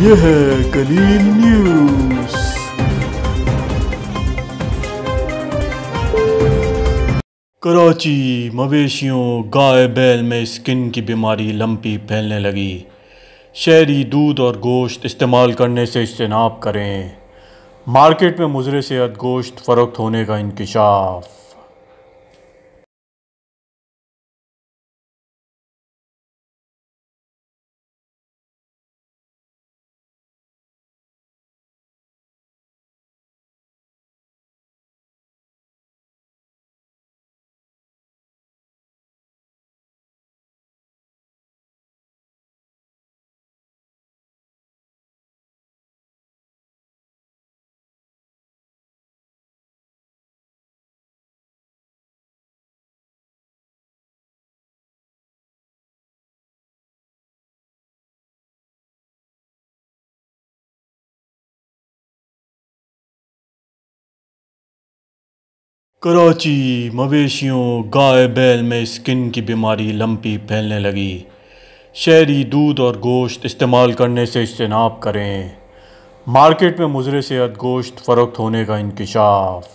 यह है कलील न्यूज़। कराची मवेशियों गाय बैल में स्किन की बीमारी लंपी फैलने लगी। शहरी दूध और गोश्त इस्तेमाल करने से इज्तनाब करें। मार्केट में मुज़र सेहत गोश्त फ़रोख्त होने का इंकशाफ। कराची मवेशियों गाय बैल में स्किन की बीमारी लंपी फैलने लगी। शहरी दूध और गोश्त इस्तेमाल करने से इज्तनाब करें। मार्केट में मुज़र सेहत गोश्त फ़रोख्त होने का इंकशाफ।